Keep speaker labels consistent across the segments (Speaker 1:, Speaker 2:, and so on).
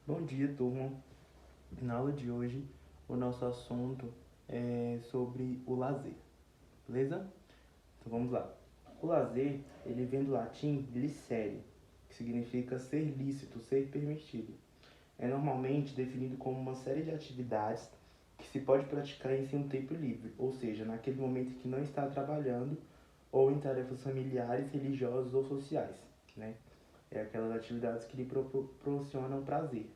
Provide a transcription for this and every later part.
Speaker 1: Bom dia, turma. Na aula de hoje, o nosso assunto é sobre o lazer, beleza? Então vamos lá. O lazer, ele vem do latim licere, que significa ser lícito, ser permitido. É normalmente definido como uma série de atividades que se pode praticar em seu tempo livre, ou seja, naquele momento que não está trabalhando ou em tarefas familiares, religiosas ou sociais, né? É aquelas atividades que lhe proporcionam prazer.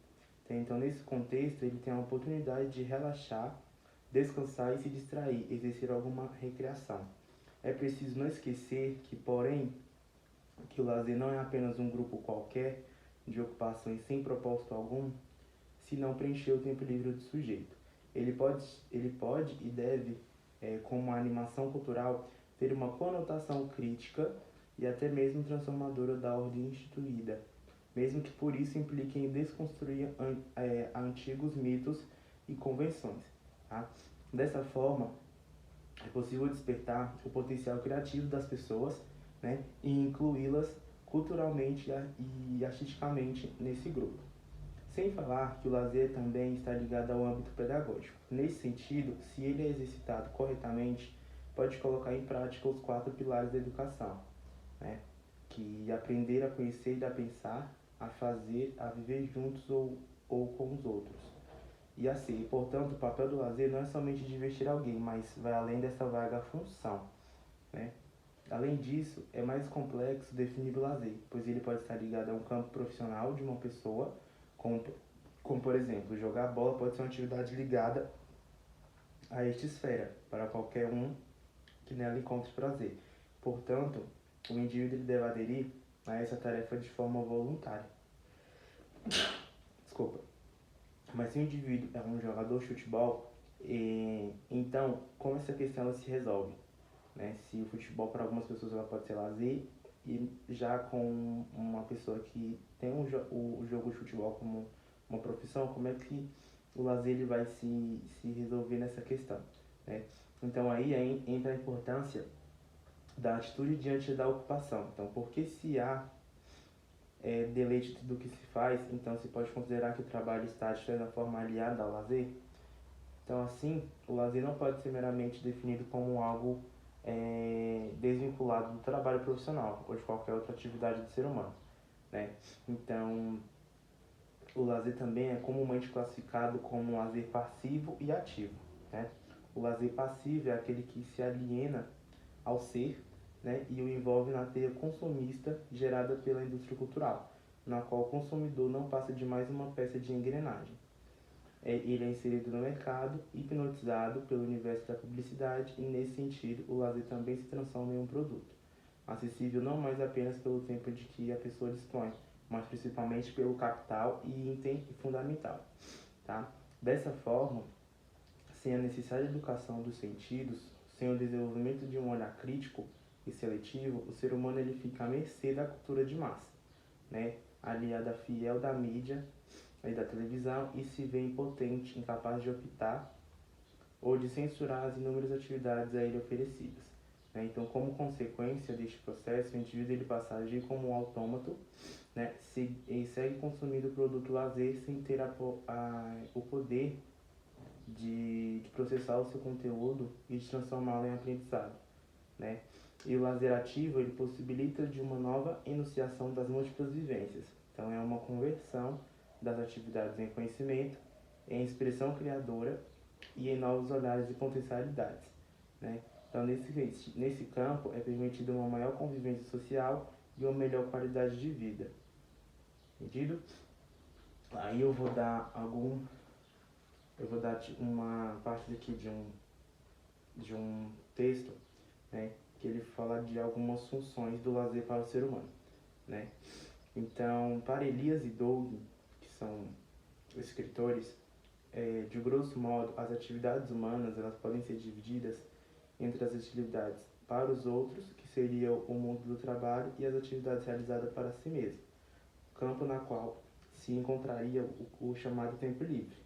Speaker 1: Então, nesse contexto, ele tem a oportunidade de relaxar, descansar e se distrair, exercer alguma recreação. É preciso não esquecer que, porém, que o lazer não é apenas um grupo qualquer de ocupações sem propósito algum, se não preencher o tempo livre do sujeito. Ele pode e deve, como uma animação cultural, ter uma conotação crítica e até mesmo transformadora da ordem instituída, mesmo que por isso implique em desconstruir antigos mitos e convenções. Tá? Dessa forma, é possível despertar o potencial criativo das pessoas, né, e incluí-las culturalmente e artisticamente nesse grupo. Sem falar que o lazer também está ligado ao âmbito pedagógico. Nesse sentido, se ele é exercitado corretamente, pode colocar em prática os 4 pilares da educação, né? Que aprender a conhecer e a pensar, a fazer, a viver juntos ou com os outros. E assim, portanto, o papel do lazer não é somente divertir alguém, mas vai além dessa vaga função, né? Além disso, é mais complexo definir o lazer, pois ele pode estar ligado a um campo profissional de uma pessoa, como, como por exemplo, jogar bola pode ser uma atividade ligada a esta esfera, para qualquer um que nela encontre prazer. Portanto, o indivíduo deve aderir a essa tarefa de forma voluntária. Desculpa. Mas se o indivíduo é um jogador de futebol, então como essa questão ela se resolve? Né? Se o futebol para algumas pessoas ela pode ser lazer, e já com uma pessoa que tem o jogo de futebol como uma profissão, como é que o lazer ele vai se resolver nessa questão? Né? Então aí entra a importância da atitude diante da ocupação. Então, porque se há deleite do que se faz, então se pode considerar que o trabalho está de certa forma aliado ao lazer. Então, assim, o lazer não pode ser meramente definido como algo desvinculado do trabalho profissional ou de qualquer outra atividade do ser humano, né? Então, o lazer também é comumente classificado como um lazer passivo e ativo, né? O lazer passivo é aquele que se aliena ao ser, né, e o envolve na teia consumista gerada pela indústria cultural, na qual o consumidor não passa de mais uma peça de engrenagem. Ele é inserido no mercado, hipnotizado pelo universo da publicidade e, nesse sentido, o lazer também se transforma em um produto, acessível não mais apenas pelo tempo de que a pessoa dispõe, mas principalmente pelo capital e item fundamental. Tá? Dessa forma, sem a necessária educação dos sentidos, sem o desenvolvimento de um olhar crítico e seletivo, o ser humano ele fica à mercê da cultura de massa, né? Aliada fiel da mídia e da televisão e se vê impotente, incapaz de optar ou de censurar as inúmeras atividades a ele oferecidas. Né? Então, como consequência deste processo, o indivíduo ele passa a agir como um autômato, né? E segue consumindo o produto lazer sem ter o poder de processar o seu conteúdo e de transformá-lo em aprendizado, né? E o lazer ativo, ele possibilita de uma nova enunciação das múltiplas vivências. Então, é uma conversão das atividades em conhecimento, em expressão criadora e em novos olhares e potencialidades, né? Então, nesse campo, é permitida uma maior convivência social e uma melhor qualidade de vida. Entendido? Aí eu vou dar uma parte aqui de um texto, né, que ele fala de algumas funções do lazer para o ser humano, né? Então, para Elias e Doug, que são escritores, de grosso modo, as atividades humanas elas podem ser divididas entre as atividades para os outros, que seria o mundo do trabalho, e as atividades realizadas para si mesmo, campo na qual se encontraria o chamado tempo livre,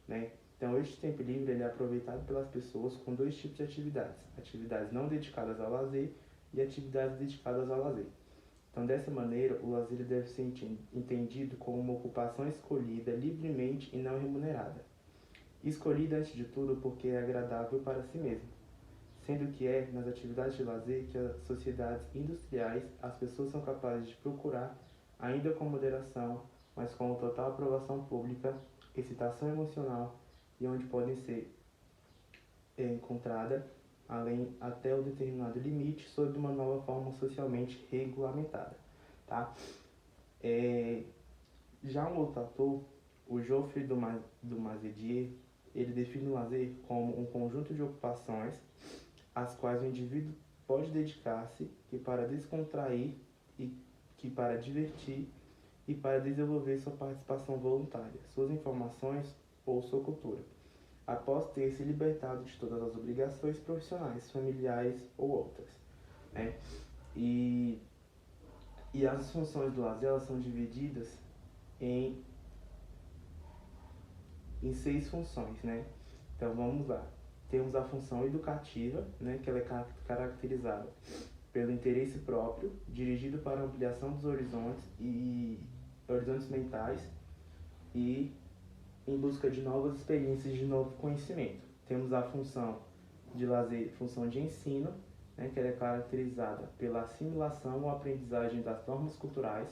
Speaker 1: né? Então, este tempo livre ele é aproveitado pelas pessoas com dois tipos de atividades: atividades não dedicadas ao lazer e atividades dedicadas ao lazer. Então, dessa maneira, o lazer deve ser entendido como uma ocupação escolhida livremente e não remunerada. Escolhida, antes de tudo, porque é agradável para si mesmo, sendo que é nas atividades de lazer que as sociedades industriais as pessoas são capazes de procurar, ainda com moderação, mas com total aprovação pública, excitação emocional e onde podem ser encontrada, além até o determinado limite, sob uma nova forma socialmente regulamentada. Tá? Já um outro autor, o Geoffrey do Mazedier, ele define o lazer como um conjunto de ocupações às quais o indivíduo pode dedicar-se que para descontrair e que para divertir e para desenvolver sua participação voluntária, suas informações ou sua cultura, após ter se libertado de todas as obrigações profissionais, familiares ou outras. Né? E as funções do lazer elas são divididas em 6 funções, né? Então vamos lá. Temos a função educativa, né, que ela é caracterizada pelo interesse próprio, dirigido para a ampliação dos horizontes e horizontes mentais e em busca de novas experiências, de novo conhecimento. Temos a função de lazer, função de ensino, né, que ela é caracterizada pela assimilação ou aprendizagem das normas culturais,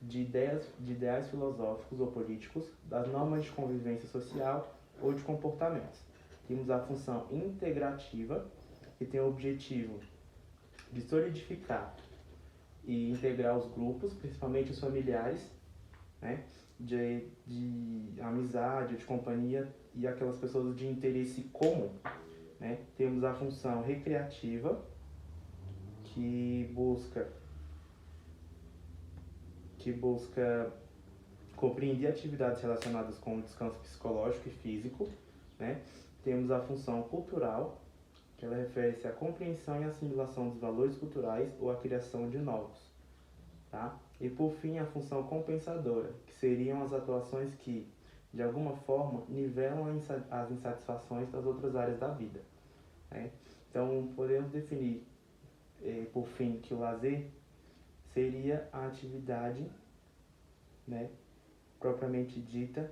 Speaker 1: de ideais filosóficos ou políticos, das normas de convivência social ou de comportamentos. Temos a função integrativa, que tem o objetivo de solidificar e integrar os grupos, principalmente os familiares, né, de amizade, de companhia e aquelas pessoas de interesse comum. Né? Temos a função recreativa, que busca compreender atividades relacionadas com o descanso psicológico e físico. Né? Temos a função cultural, que ela refere-se à compreensão e assimilação dos valores culturais ou à criação de novos. Tá? E por fim, a função compensadora, que seriam as atuações que, de alguma forma, nivelam as insatisfações das outras áreas da vida. Né? Então, podemos definir, por fim, que o lazer seria a atividade, né, propriamente dita,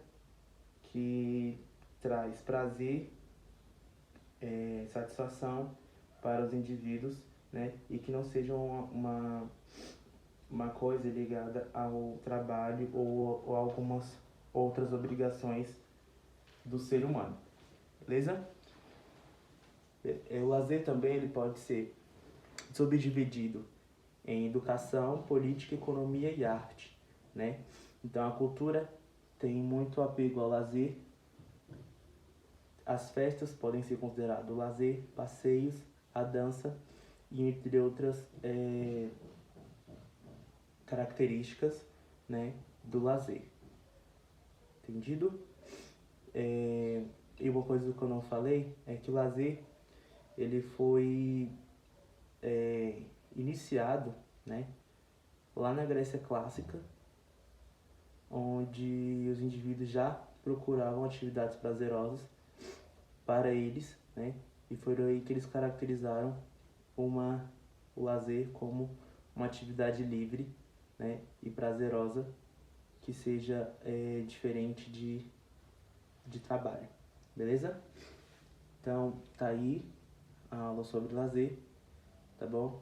Speaker 1: que traz prazer, satisfação para os indivíduos, né, e que não seja uma coisa ligada ao trabalho ou algumas outras obrigações do ser humano. Beleza? O lazer também ele pode ser subdividido em educação, política, economia e arte, né? Então a cultura tem muito apego ao lazer. As festas podem ser consideradas lazer, passeios, a dança e entre outras características, né, do lazer. Entendido? E uma coisa que eu não falei é que o lazer ele foi iniciado, né, lá na Grécia Clássica, onde os indivíduos já procuravam atividades prazerosas para eles, né, e foi aí que eles caracterizaram o lazer como uma atividade livre, né, e prazerosa que seja diferente de trabalho, beleza? Então, tá aí a aula sobre lazer, tá bom?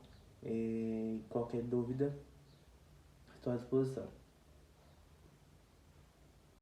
Speaker 1: Qualquer dúvida, estou à disposição.